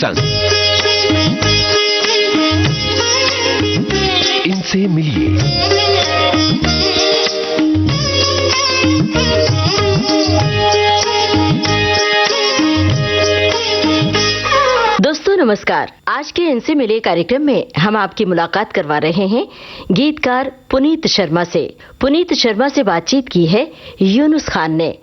संग। इनसे मिलिए। दोस्तों नमस्कार। आज के इनसे मिले कार्यक्रम में हम आपकी मुलाकात करवा रहे हैं गीतकार पुनीत शर्मा से। पुनीत शर्मा से बातचीत की है यूनुस खान ने।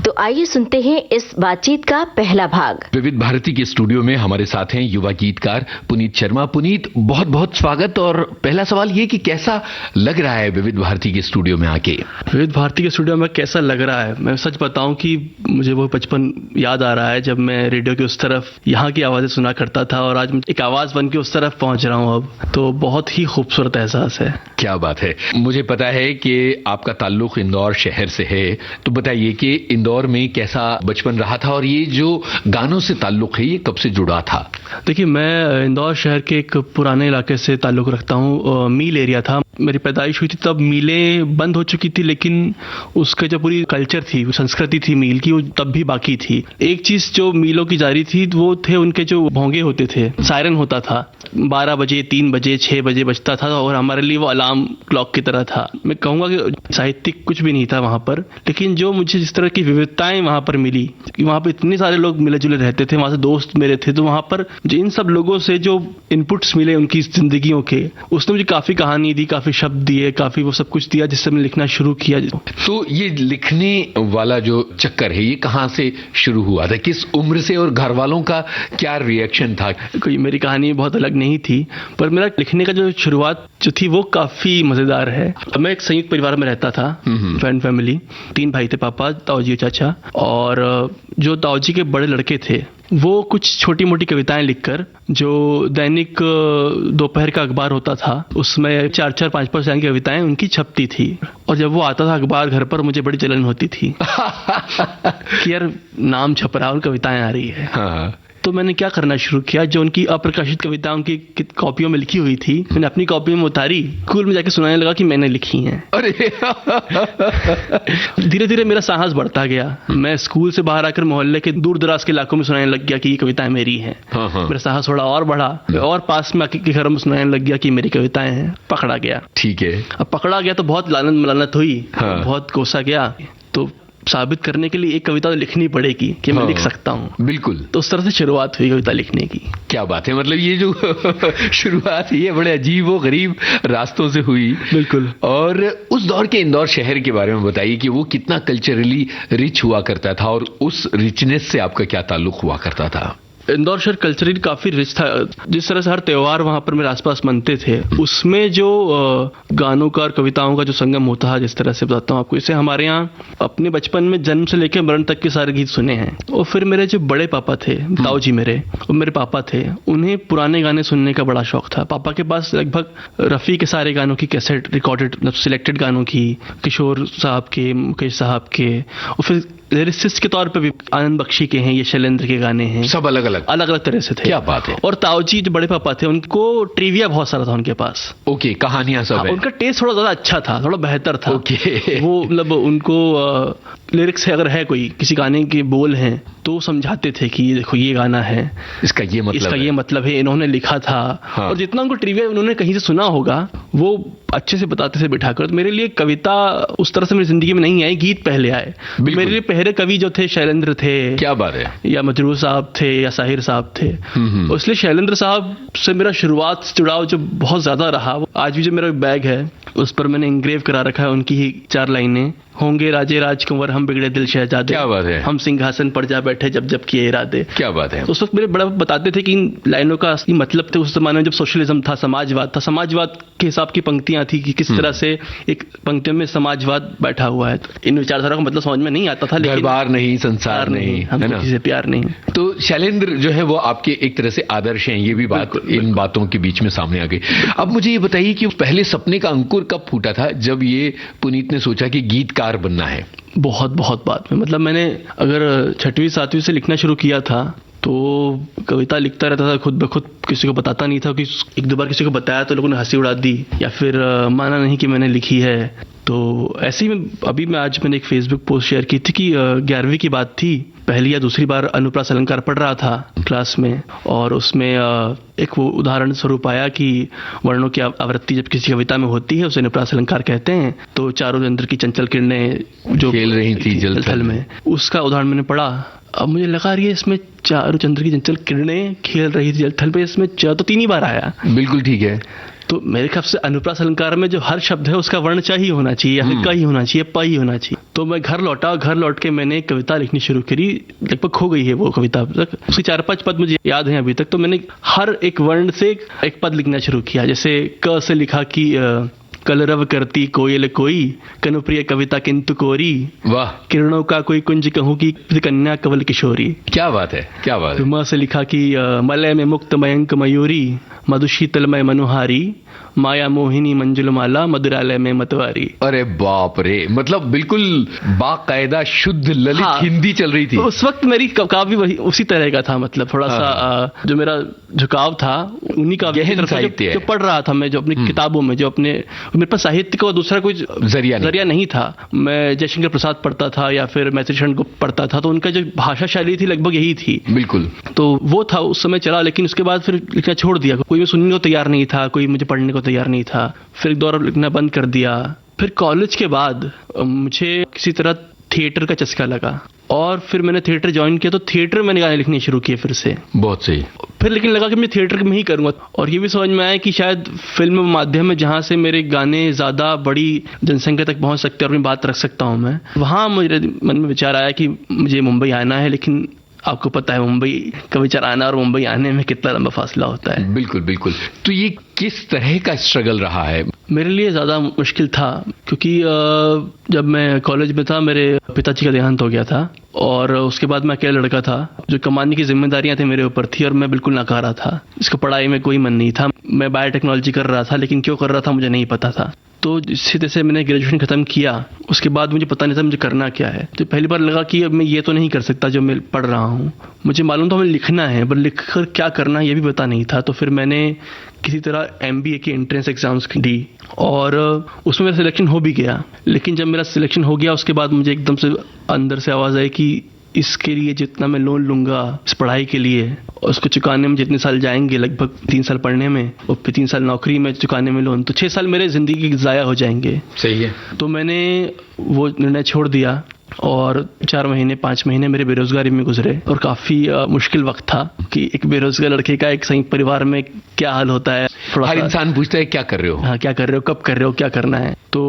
तो आइए सुनते हैं इस बातचीत का पहला भाग। विविध भारती के स्टूडियो में हमारे साथ हैं युवा गीतकार पुनीत शर्मा। पुनीत, बहुत बहुत स्वागत। और पहला सवाल ये कि कैसा लग रहा है विविध भारती के स्टूडियो में आके? विविध भारती के स्टूडियो में कैसा लग रहा है, मैं सच बताऊं कि मुझे वो बचपन याद आ रहा है जब मैं रेडियो के उस तरफ यहाँ की आवाजें सुना करता था और आज एक आवाज बन के उस तरफ पहुंच रहा हूँ अब। तो बहुत ही खूबसूरत एहसास है। क्या बात है। मुझे पता है कि आपका ताल्लुक इंदौर शहर से है, तो बताइए कि इंदौर में कैसा बचपन रहा था और ये जो गानों से ताल्लुक है ये कब से जुड़ा था? देखिए, मैं इंदौर शहर के एक पुराने इलाके से ताल्लुक रखता हूँ। मील एरिया था। मेरी पैदाइश हुई थी तब मीलें बंद हो चुकी थी, लेकिन उसका जो पूरी कल्चर थी, संस्कृति थी मील की, वो तब भी बाकी थी। एक चीज जो मीलों की जारी थी वो थे उनके जो भोंगे होते थे। सायरन होता था 12 बजे, 3 बजे, 6 बजे बजता था और हमारे लिए वो अलार्म क्लॉक की तरह था। मैं कहूँगा कि साहित्यिक कुछ भी नहीं था वहाँ पर, लेकिन जो मुझे जिस तरह की विविधताएं वहाँ पर मिली कि वहाँ पर इतने सारे लोग मिले जुले रहते थे, वहाँ से दोस्त मेरे थे, तो वहाँ पर जो इन सब लोगों से जो इनपुट्स मिले उनकी जिंदगियों के, उसने मुझे काफी कहानी दी, काफी शब्द दिए, काफी वो सब कुछ दिया जिससे मैंने लिखना शुरू किया। तो ये लिखने वाला जो चक्कर है ये कहाँ से शुरू हुआ था? किस उम्र से और घर वालों का क्या रिएक्शन था? कोई मेरी कहानी बहुत अलग नहीं थी, पर मेरा लिखने का जो शुरुआत जो थी वो काफी मजेदार है। मैं एक संयुक्त परिवार में रहता था, फ्रेंड फैमिली। 3 भाई थे, पापा, ताऊजी, चाचा, और जो ताऊजी के बड़े लड़के थे वो कुछ छोटी मोटी कविताएं लिखकर, जो दैनिक दोपहर का अखबार होता था उसमें 4-4, 5-5 लाइन की कविताएं उनकी छपती थी। और जब वो आता था अखबार घर पर, मुझे बड़ी जलन होती थी कि यार नाम छप रहा है और कविताएं आ रही है। हाँ। तो मैंने क्या करना शुरू किया, जो उनकी अप्रकाशित कविताएं उनकी कॉपियों में लिखी हुई थी, मैंने अपनी कॉपी में उतारी, स्कूल में जाके सुनाने लगा कि मैंने लिखी हैं। अरे धीरे धीरे मेरा साहस बढ़ता गया। मैं स्कूल से बाहर आकर मोहल्ले के दूर दराज के इलाकों में सुनाने लग गया कि ये कविताएं मेरी हैं। मेरा साहस थोड़ा और बढ़ा और पास में आके घरों में सुनाने लग गया कि मेरी कविताएं हैं। पकड़ा गया। ठीक है। अब पकड़ा गया तो बहुत लानत मलानत हुई। बहुत कोसा गया। तो साबित करने के लिए एक कविता तो लिखनी पड़ेगी कि मैं लिख सकता हूँ। बिल्कुल। तो उस तरह से शुरुआत हुई कविता लिखने की। क्या बात है। मतलब ये जो शुरुआत है ये बड़े अजीब व गरीब रास्तों से हुई। बिल्कुल। और उस दौर के इंदौर शहर के बारे में बताइए कि वो कितना कल्चरली रिच हुआ करता था और उस रिचनेस से आपका क्या ताल्लुक हुआ करता था? इंदौर शहर कल्चरली काफी रिच था। जिस तरह से हर त्योहार वहां पर मेरे आसपास मनते थे, उसमें जो गानों का और कविताओं का जो संगम होता है, जिस तरह से बताता हूँ आपको, इसे हमारे यहाँ अपने बचपन में जन्म से लेकर मरण तक के सारे गीत सुने हैं। और फिर मेरे जो बड़े पापा थे, ताऊ जी मेरे, और मेरे पापा थे, उन्हें पुराने गाने सुनने का बड़ा शौक था। पापा के पास लगभग रफ़ी के सारे गानों की कैसेट, रिकॉर्डेड सिलेक्टेड गानों की, किशोर साहब के, मुकेश साहब के, और फिर लिरिसिस्ट के तौर पे भी आनंद बख्शी के हैं, ये शैलेंद्र के गाने हैं। सब अलग अलग तरह से थे। क्या बात है। और ताऊजी जो बड़े पापा थे, उनको ट्रिविया बहुत सारा था उनके पास। ओके, कहानियां सब है। उनका टेस्ट थोड़ा ज्यादा अच्छा था, थोड़ा बेहतर था। ओके। वो मतलब उनको लिरिक्स है, अगर है कोई किसी गाने के बोल हैं तो समझाते थे कि ये देखो ये गाना है, इसका ये मतलब है, इन्होंने लिखा था। और जितना उनको ट्रिविया उन्होंने कहीं से सुना होगा वो अच्छे से बताते थे बिठाकर। तो मेरे लिए कविता उस तरह से मेरी जिंदगी में नहीं आई, गीत पहले आए। मेरे लिए पहले कवि जो थे शैलेंद्र थे। क्या बात है। या मजरूर साहब थे या साहिर साहब थे। इसलिए शैलेंद्र साहब से मेरा शुरुआत से जुड़ाव जो बहुत ज्यादा रहा। आज भी जो मेरा बैग है उस पर मैंने इंग्रेव करा रखा है उनकी ही 4 लाइनें, होंगे राजे राजकुंवर हम बिगड़े दिल शहजादे। क्या बात है। हम सिंहासन पर जा बैठे जब जब किए इरादे। क्या बात है। उस वक्त मेरे बड़ा बताते थे कि इन लाइनों का असली मतलब थे उस जमाने में जब सोशलिज्म था, समाजवाद था, समाजवाद के हिसाब की पंक्तियां थी कि किस तरह से एक पंक्तियों में समाजवाद बैठा हुआ है। इन विचारधारा का मतलब समझ में नहीं आता था, लेकिन बार नहीं, संसार नहीं, हमको किसी से प्यार नहीं। तो शैलेंद्र जो है वो आपके एक तरह से आदर्श हैं। ये भी बात इन बातों के बीच में सामने आ गई। अब मुझे ये बताइए कि पहले सपने का अंकुर कब फूटा था जब ये पुनीत ने सोचा कि गीतकार बनना है? बहुत बाद में। मतलब मैंने अगर 6वीं 7वीं से लिखना शुरू किया था तो कविता लिखता रहता था खुद ब खुद, किसी को बताता नहीं था। कि 1-2 बार किसी को बताया तो लोगों ने हंसी उड़ा दी या फिर माना नहीं कि मैंने लिखी है। तो ऐसे ही अभी मैं आज मैंने एक फेसबुक पोस्ट शेयर की थी कि 11वीं की बात थी पहली या दूसरी बार अनुप्रास अलंकार पढ़ रहा था क्लास में, और उसमें एक वो उदाहरण स्वरूप आया कि वर्णों की आवृत्ति जब किसी कविता में होती है उसे अनुप्रास अलंकार कहते हैं। तो चारों चंद्र की चंचल किरणें जो खेल रही थी जल थल में, उसका उदाहरण मैंने पढ़ा। अब मुझे लगा ये इसमें चारों चंद्र की चंचल किरणें खेल रही थी जल थल पे, इसमें च तो 3 ही बार आया। बिल्कुल ठीक है। तो मेरे ख्याल से अनुप्रास अलंकार में जो हर शब्द है उसका वर्ण चाहिए होना चाहिए, या फिर क ही होना चाहिए, प ही होना चाहिए। तो मैं घर लौटा, घर लौट के मैंने एक कविता लिखनी शुरू करी। लगभग खो गई है वो कविता अब तक, उसके 4-5 पद मुझे याद हैं अभी तक। तो मैंने हर एक वर्ण से एक पद लिखना शुरू किया। जैसे क से लिखा कि कलरव करती कोयल कोई, कनुप्रिय कविता किंतु कोरी, वाह, किरणों का कोई कुंज कहूं की कन्या कवल किशोरी। क्या बात है, क्या बात है। म से लिखा कि मलय में मुक्त मयंक मयूरी, मधुशीतलमय मनोहारी, माया मोहिनी मंजुलमाला, मधुरालय में मतवारी। अरे बाप रे, मतलब बिल्कुल बाकायदा शुद्ध ललित हाँ, हिंदी चल रही थी। तो उस वक्त मेरी काव्य वही उसी तरह का था, मतलब थोड़ा सा जो मेरा झुकाव था उन्हीं का गहन साहित्य जो पढ़ रहा था मैं, जो अपनी किताबों में, जो अपने मेरे पास साहित्य का दूसरा कोई जरिया नहीं था। मैं जयशंकर प्रसाद पढ़ता था या फिर मैथिलीशरण गुप्त पढ़ता था, तो उनका जो भाषा शैली थी लगभग यही थी। बिल्कुल। तो वो था, उस समय चला, लेकिन उसके बाद फिर लिखना छोड़ दिया। कोई मैं सुनने को तैयार नहीं था, कोई मुझे पढ़ने को तैयार नहीं था। फिर एक दौर लिखना बंद कर दिया। फिर कॉलेज के बाद मुझे किसी तरह थिएटर का चस्का लगा, और फिर मैंने थिएटर ज्वाइन किया। तो थिएटर मैंने गाने लिखने शुरू किए फिर से। बहुत सही। फिर लेकिन लगा कि मैं थिएटर में ही करूंगा, और ये भी समझ में आया कि शायद फिल्म माध्यम है जहां से मेरे गाने ज्यादा बड़ी जनसंख्या तक पहुंच सकते हैं और अपनी बात रख सकता हूं मैं। वहां मेरे मन में विचार आया कि मुझे मुंबई आना है, लेकिन आपको पता है मुंबई का विचार आना और मुंबई आने में कितना लंबा फासला होता है। बिल्कुल बिल्कुल। तो ये किस तरह का स्ट्रगल रहा है? मेरे लिए ज़्यादा मुश्किल था, क्योंकि जब मैं कॉलेज में था मेरे पिताजी का देहांत हो गया था, और उसके बाद मैं अकेला लड़का था। जो कमाने की जिम्मेदारियां थी मेरे ऊपर थी, और मैं बिल्कुल नकारा था। इसको पढ़ाई में कोई मन नहीं था। मैं बायोटेक्नोलॉजी कर रहा था, लेकिन क्यों कर रहा था मुझे नहीं पता था। तो जिस तरह से मैंने ग्रेजुएशन खत्म किया, उसके बाद मुझे पता नहीं था मुझे करना क्या है। तो पहली बार लगा कि अब मैं ये तो नहीं कर सकता जो मैं पढ़ रहा हूँ। मुझे मालूम था मुझे लिखना है, पर लिख कर क्या करना ये भी पता नहीं था। तो फिर मैंने किसी तरह MBA की एंट्रेंस एग्जाम्स दी, और उसमें मेरा सिलेक्शन हो भी गया। लेकिन जब मेरा सिलेक्शन हो गया, उसके बाद मुझे एकदम से अंदर से आवाज़ आई कि इसके लिए जितना मैं लोन लूंगा इस पढ़ाई के लिए, और उसको चुकाने में जितने साल जाएंगे, लगभग 3 साल पढ़ने में और फिर 3 साल नौकरी में चुकाने में लोन, तो 6 साल मेरे जिंदगी ज़ाया हो जाएंगे। सही है। तो मैंने वो निर्णय छोड़ दिया, और 4 महीने 5 महीने मेरे बेरोजगारी में गुजरे, और काफ़ी मुश्किल वक्त था कि एक बेरोजगार लड़के का एक संयुक्त परिवार में क्या हाल होता है। हर इंसान पूछता है क्या कर रहे हो, हाँ क्या कर रहे हो, कब कर रहे हो, क्या करना है। तो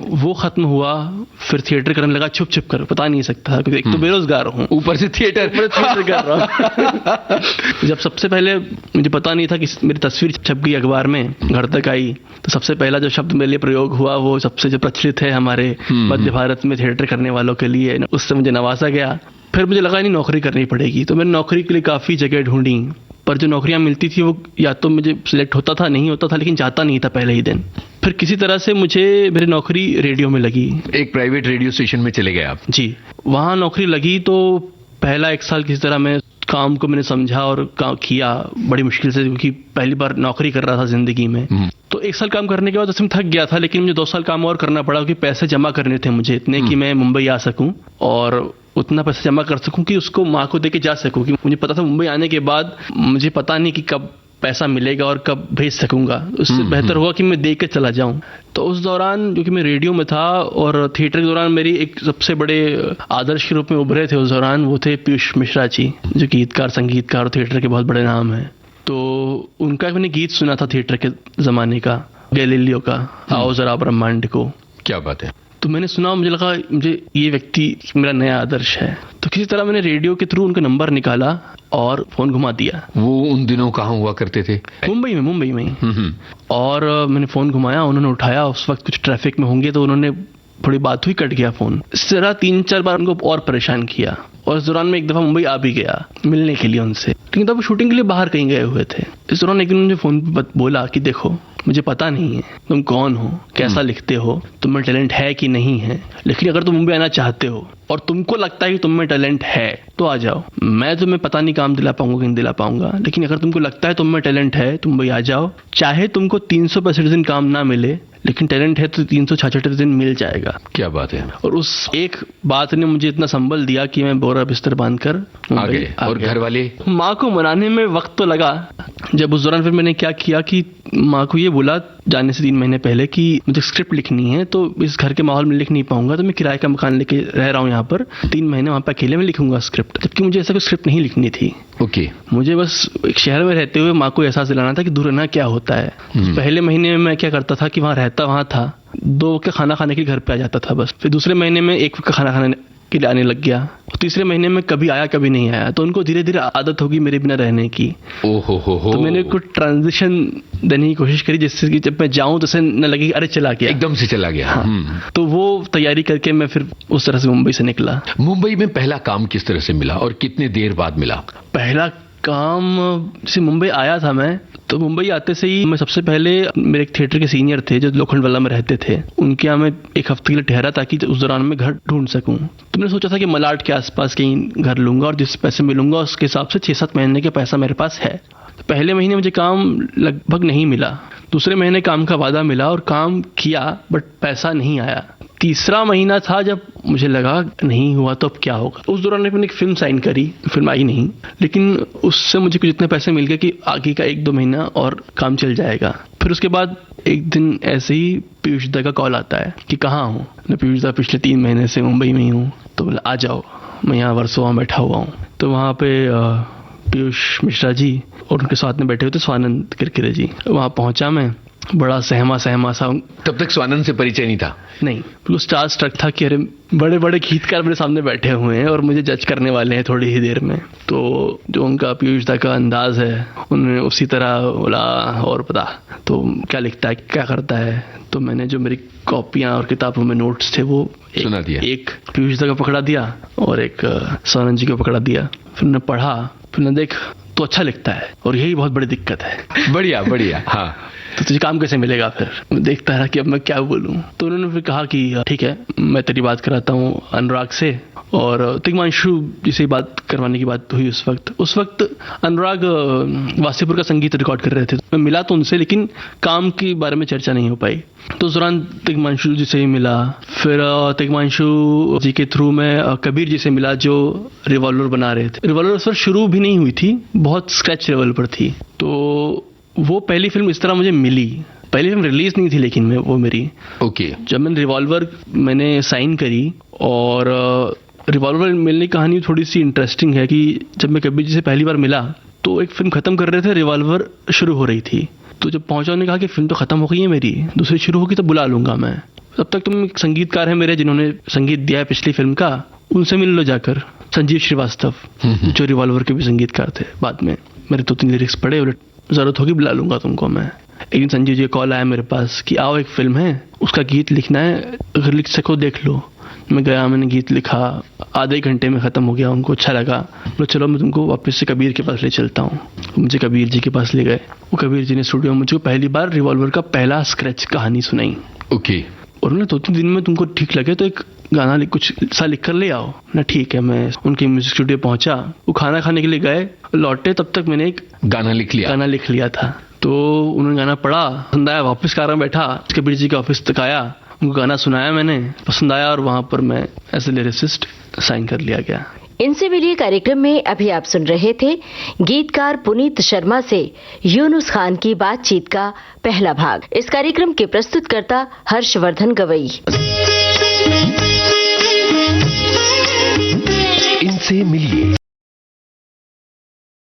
वो खत्म हुआ। फिर थिएटर करने लगा छुप छुप कर, पता नहीं सकता था, क्योंकि एक तो बेरोजगार हूँ, ऊपर से थिएटर कर रहा हूँ। जब सबसे पहले मुझे पता नहीं था कि मेरी तस्वीर छप गई अखबार में, घर तक आई, तो सबसे पहला जो शब्द मेरे लिए प्रयोग हुआ वो सबसे जो प्रचलित है हमारे मध्य भारत में थिएटर करने वालों के लिए, उससे मुझे नवाजा गया। फिर मुझे लगा नहीं नौकरी करनी पड़ेगी, तो मैंने नौकरी के लिए काफ़ी जगह ढूंढी, पर जो नौकरियां मिलती थी वो या तो मुझे सिलेक्ट होता था, नहीं होता था, लेकिन जाता नहीं था पहले ही दिन। फिर किसी तरह से मुझे मेरी नौकरी रेडियो में लगी। एक प्राइवेट रेडियो स्टेशन में चले गए आप? जी। वहाँ नौकरी लगी, तो पहला 1 साल किसी तरह मैं काम को मैंने समझा और किया बड़ी मुश्किल से, क्योंकि पहली बार नौकरी कर रहा था जिंदगी में। तो 1 साल काम करने के बाद उसमें थक गया था, लेकिन मुझे 2 साल काम और करना पड़ा, क्योंकि पैसे जमा करने थे मुझे इतने कि मैं मुंबई आ सकूं और उतना पैसा जमा कर सकूं कि उसको माँ को देके जा सकूं। कि मुझे पता था मुंबई आने के बाद मुझे पता नहीं कि कब पैसा मिलेगा और कब भेज सकूंगा, उससे बेहतर हुआ कि मैं दे के चला जाऊं। तो उस दौरान क्योंकि मैं रेडियो में था और थिएटर के दौरान मेरी एक सबसे बड़े आदर्श के रूप में उभरे थे उस दौरान, वो थे पीयूष मिश्रा जी, जो गीतकार संगीतकार और थिएटर के बहुत बड़े नाम हैं। तो उनका मैंने गीत सुना था थिएटर के ज़माने का, गैलीलियो का, आओ जरा ब्रह्मांड को। क्या बात है। तो मैंने सुना, मुझे लगा मुझे ये व्यक्ति मेरा नया आदर्श है। तो किसी तरह मैंने रेडियो के थ्रू उनका नंबर निकाला और फोन घुमा दिया। वो उन दिनों कहाँ हुआ करते थे? मुंबई में। और मैंने फोन घुमाया, उन्होंने उठाया। उस वक्त कुछ ट्रैफिक में होंगे तो उन्होंने, थोड़ी बात हुई, कट गया फोन। इस तरह 3-4 बार उनको और परेशान किया, और इस दौरान में एक दफा मुंबई आ भी गया मिलने के लिए उनसे, लेकिन तब वो शूटिंग के लिए बाहर कहीं गए हुए थे। इस दौरान एक दिन मुझे फोन पर बोला कि देखो मुझे पता नहीं है तुम कौन हो, कैसा लिखते हो, तुम में टैलेंट है कि नहीं है, लेकिन अगर तुम मुंबई आना चाहते हो और तुमको लगता है कि तुम में टैलेंट है तो आ जाओ। मैं तुम्हें पता नहीं काम दिला पाऊंगा कि नहीं दिला पाऊंगा, लेकिन अगर तुमको लगता है तुम में टैलेंट है तुम मुंबई आ जाओ। चाहे तुमको 365 दिन काम ना मिले, लेकिन टैलेंट है तो 366 दिन मिल जाएगा। क्या बात है। और उस एक बात ने मुझे इतना संबल दिया कि मैं बोरा बिस्तर बांधकर आ गए। और घर वाले? माँ को मनाने में वक्त तो लगा। जब उस दौरान फिर मैंने क्या किया कि माँ को ये बोला जाने से 3 महीने पहले कि मुझे स्क्रिप्ट लिखनी है, तो इस घर के माहौल में लिख नहीं पाऊंगा, तो मैं किराए का मकान लेके रह रहा हूँ यहाँ पर, 3 महीने वहाँ पे अकेले में लिखूंगा स्क्रिप्ट। जबकि मुझे ऐसा कोई स्क्रिप्ट नहीं लिखनी थी। ओके। मुझे बस एक शहर में रहते हुए माँ को एहसास दिलाना था कि दूर रहना क्या होता है। पहले महीने में मैं क्या करता था कि वहाँ था, 2 वक्त का खाना खाने के लिए घर पे आ जाता था बस। फिर दूसरे महीने में 1 वक्त का खाना खाने के लिए आने लग गया। तीसरे महीने में कभी आया कभी नहीं आया, तो उनको धीरे धीरे आदत होगी मेरे बिना रहने की। ओहो हो। तो मैंने कुछ ट्रांजिशन देने की कोशिश करी जिससे कि जब मैं जाऊं तो ऐसे न लगे कि अरे चला गया, एकदम से चला गया। हाँ। तो वो तैयारी करके मैं फिर उस तरह से मुंबई से निकला। मुंबई में पहला काम किस तरह से मिला और कितने देर बाद मिला? पहला काम जैसे मुंबई आया था मैं, तो मुंबई आते से ही मैं सबसे पहले मेरे एक थिएटर के सीनियर थे जो लोखंडवाला में रहते थे, उनके यहाँ मैं 1 हफ्ते के लिए ठहरा ताकि उस दौरान मैं घर ढूंढ सकूं। तो मैंने सोचा था कि मलाड के आसपास कहीं घर लूंगा और जिस पैसे मिलूंगा उसके हिसाब से 6-7 महीने का पैसा मेरे पास है। तो पहले महीने मुझे काम लगभग नहीं मिला, दूसरे महीने काम का वादा मिला और काम किया बट पैसा नहीं आया। तीसरा महीना था जब मुझे लगा नहीं हुआ तो अब क्या होगा। उस दौरान मैंने एक फिल्म साइन करी, फिल्म आई नहीं, लेकिन उससे मुझे कुछ इतने पैसे मिल गए कि आगे का 1-2 महीना और काम चल जाएगा। फिर उसके बाद एक दिन ऐसे ही पीयूष दा का कॉल आता है कि कहाँ हूँ। मैं पीयूष दा पिछले 3 महीने से मुंबई में ही हूँ। तो बोला आ जाओ, मैं यहाँ वर्सोवा में बैठा हुआ हूँ। तो वहाँ पे पीयूष मिश्रा जी और उनके साथ में बैठे हुए थे स्वानंद किरकिरे जी। वहाँ पहुँचा मैं, बड़ा सहमा सा। तब तक स्वानंद से परिचय नहीं था? नहीं, बिल्कुल स्टार स्ट्रक था कि अरे बड़े बड़े गीतकार मेरे सामने बैठे हुए हैं और मुझे जज करने वाले हैं थोड़ी ही देर में। तो जो उनका पीयूष दा का अंदाज है, उन्होंने उसी तरह बोला और पता तो क्या लिखता है क्या करता है। तो मैंने जो मेरी कॉपियां और किताबों में नोट्स थे वो सुना दिया। एक पीयूष दा का पकड़ा दिया और एक स्वानंद जी को पकड़ा दिया। फिर उन्होंने पढ़ा, फिर उन्होंने देख तो अच्छा लिखता है और यही बहुत बड़ी दिक्कत है। बढ़िया। हाँ। तो तुझे काम कैसे मिलेगा? फिर देखता रहा कि अब मैं क्या बोलूं। तो उन्होंने फिर कहा कि ठीक है, मैं तेरी बात कराता हूँ अनुराग से। और तिग्मांशु जिसे बात करवाने की बात हुई उस वक्त अनुराग वासीपुर का संगीत रिकॉर्ड कर रहे थे। मैं मिला तो उनसे, लेकिन काम के बारे में चर्चा नहीं हो पाई। तो उस दौरान तिग्मांशु जी से ही मिला। फिर तिग्मांशु जी के थ्रू मैं कबीर जी से मिला जो रिवॉल्वर बना रहे थे। रिवॉल्वर उस वक्त शुरू भी नहीं हुई थी, बहुत स्क्रैच लेवल पर थी। तो वो पहली फिल्म इस तरह मुझे मिली। पहली फिल्म रिलीज नहीं थी लेकिन वो मेरी। ओके। जब मैंने रिवॉल्वर साइन करी, और रिवॉल्वर मिलने की कहानी थोड़ी सी इंटरेस्टिंग है कि जब मैं कबीर जी से पहली बार मिला तो एक फिल्म खत्म कर रहे थे, रिवॉल्वर शुरू हो रही थी। तो जब पहुंचा उन्होंने कहा कि फिल्म तो खत्म हो गई है मेरी, दूसरी शुरू होगी तो बुला लूंगा मैं। तब तक तुम एक संगीतकार है मेरे जिन्होंने संगीत दिया है पिछली फिल्म का, उनसे मिल लो जाकर, संजीव श्रीवास्तव जो रिवॉल्वर के भी संगीतकार थे। बाद में मेरे 2-3 लिरिक्स पढ़े, जरूरत होगी बुला लूंगा तुमको मैं। एक दिन संजीव जी कॉल आया मेरे पास कि आओ एक फिल्म है, उसका गीत लिखना है, अगर लिख सको देख लो। मैं गया, मैंने गीत लिखा, आधे घंटे में ख़त्म हो गया। उनको अच्छा लगा, बोले चलो मैं तुमको वापस से कबीर के पास ले चलता हूँ। मुझे कबीर जी के पास ले गए। वो कबीर जी ने स्टूडियो में मुझे पहली बार रिवॉल्वर का पहला स्क्रैच कहानी सुनाई। ओके। और उन्होंने 2-3 दिन में तुमको ठीक लगे तो एक गाना कुछ सा लिख कर ले आओ ना। ठीक है, मैं उनके म्यूजिक स्टूडियो पहुंचा, वो खाना खाने के लिए गए, लौटे तब तक मैंने एक गाना लिख लिया था। तो उन्होंने गाना पढ़ा, पसंद आया, वापस कार में बैठा, कबीर जी के ऑफिस तक आया, उनको गाना सुनाया मैंने, पसंद आया और वहां पर मैं एज ए लिरिसिस्ट साइन कर लिया गया। इनसे मिलिए कार्यक्रम में अभी आप सुन रहे थे गीतकार पुनीत शर्मा से यूनुस खान की बातचीत का पहला भाग। इस कार्यक्रम के प्रस्तुतकर्ता हर्षवर्धन गवई। इनसे मिलिए।